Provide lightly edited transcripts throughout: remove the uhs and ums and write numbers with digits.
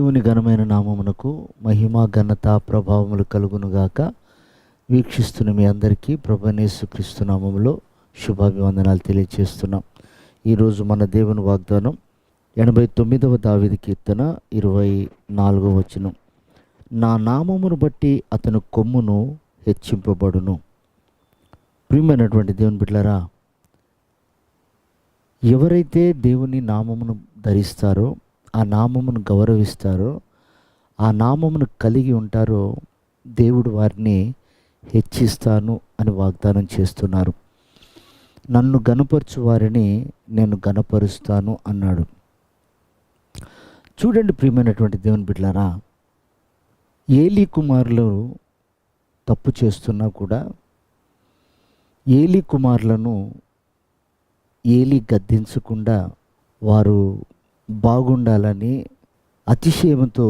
దేవుని ఘనమైన నామమునకు మహిమ ఘనత ప్రభావములు కలుగునుగాక. వీక్షిస్తున్న మీ అందరికీ ప్రభువైన యేసుక్రీస్తు నామములో శుభాభివందనాలు తెలియజేస్తున్నాం. ఈరోజు మన దేవుని వాగ్దానం 89వ దావీదు కీర్తన 24వ వచనం. నా నామమును బట్టి అతను కొమ్మును హెచ్చింపబడును. ప్రియమైనటువంటి దేవుని బిడ్డలారా, ఎవరైతే దేవుని నామమును ధరిస్తారో, ఆ నామమును గౌరవిస్తారో, ఆ నామమును కలిగి ఉంటారో, దేవుడు వారిని హెచ్చిస్తాను అని వాగ్దానం చేస్తున్నారు. నన్ను గనపరచు వారిని నేను గనపరుస్తాను అన్నాడు. చూడండి ప్రియమైనటువంటి దేవుని బిడ్డలారా, ఏలీ కుమారులు తప్పు చేస్తున్నా కూడా ఏలీ కుమారులను ఏలీ గద్దించకుండా వారు బాగుండాలని అతిశయంతో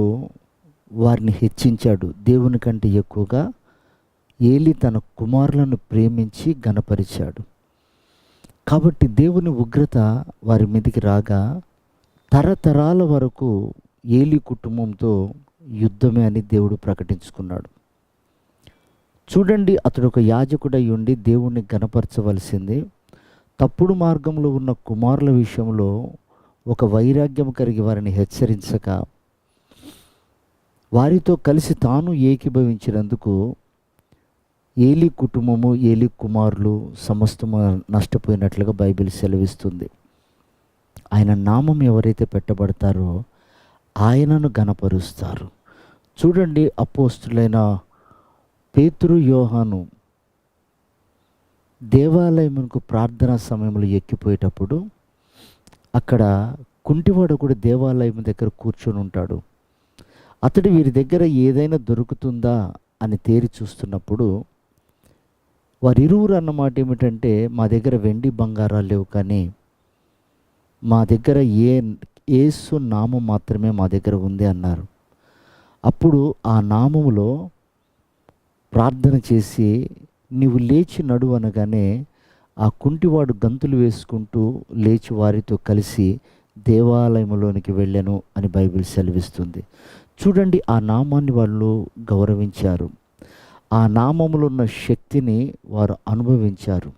వారిని హెచ్చించాడు. దేవుని కంటే ఎక్కువగా ఏలీ తన కుమారులను ప్రేమించి గనపరిచాడు. కాబట్టి దేవుని ఉగ్రత వారి మీదకి రాగా తరతరాల వరకు ఏలీ కుటుంబంతో యుద్ధమే అని దేవుడు ప్రకటించుకున్నాడు. చూడండి, అతడు ఒక యాజకుడై ఉండి దేవుణ్ణి గనపరచవలసింది. తప్పుడు మార్గంలో ఉన్న కుమారుల విషయంలో ఒక వైరాగ్యం కలిగి వారిని హెచ్చరించక వారితో కలిసి తాను ఏకీభవించినందుకు ఏలీ కుటుంబము, ఏలీ కుమారులు సమస్తము నష్టపోయినట్లుగా బైబిల్ సెలవిస్తుంది. ఆయన నామం ఎవరైతే పెట్టబడతారో ఆయనను గనపరుస్తారు. చూడండి, అపోస్తులైన పేతురు, యోహాను దేవాలయమునకు ప్రార్థనా సమయంలో ఎక్కిపోయేటప్పుడు అక్కడ కుంటివాడు కూడా దేవాలయం దగ్గర కూర్చొని ఉంటాడు. అతడు వీరి దగ్గర ఏదైనా దొరుకుతుందా అని తేరి చూస్తున్నప్పుడు వారిరువురు అన్నమాట ఏమిటంటే, మా దగ్గర వెండి బంగారాలు లేవు, కానీ మా దగ్గర యేసు నామం మాత్రమే మా దగ్గర ఉంది అన్నారు. అప్పుడు ఆ నామములో ప్రార్థన చేసి నీవు లేచి నడువు అనగానే ఆ కుంటివాడు గంతులు వేసుకుంటూ లేచి వారితో కలిసి దేవాలయంలోనికి వెళ్ళాను అని బైబిల్ సెలవిస్తుంది. చూడండి, ఆ నామాన్ని వాళ్ళు గౌరవించారు. ఆ నామములో ఉన్న శక్తిని వారు అనుభవించారు,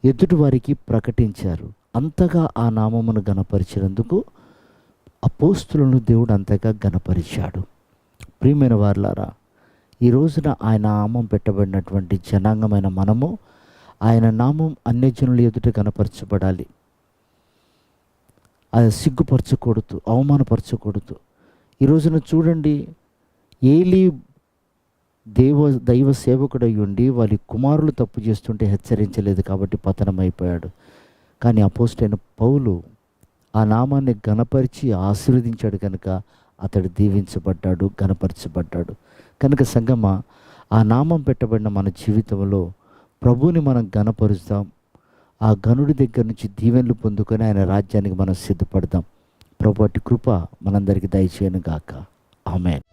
ఎదుటి వారికి ప్రకటించారు. అంతగా ఆ నామమును గనపరిచినందుకు అపోస్తులను దేవుడు అంతగా గనపరిచాడు. ప్రియమైన వారలారా, ఈ రోజున ఆయన నామం పెట్టబడినటువంటి జనాంగమైన మనము ఆయన నామం అన్యజనుల ఎదుట గనపరచబడాలి. అది సిగ్గుపరచకూడదు, అవమానపరచకూడదు. ఈ రోజున చూడండి, ఏలీ దైవ సేవకుడై ఉండి వారి కుమారులు తప్పు చేస్తుంటే హెచ్చరించలేదు కాబట్టి పతనమైపోయాడు. కానీ అపోస్తలుడైన పౌలు ఆ నామాన్ని గనపరిచి ఆశీర్వదించాడు కనుక అతడు దీవించబడ్డాడు, గనపరచబడ్డాడు. కనుక సంగమా, ఆ నామం పెట్టబడిన మన జీవితంలో ప్రభువుని మనం గనపరుస్తాం. ఆ గనుడి దగ్గర నుంచి దీవెనలు పొందుకొని ఆయన రాజ్యానికి మనం సిద్ధపడదాం. ప్రభు అట్టి కృప మనందరికీ దయచేయను గాక. ఆమేన్.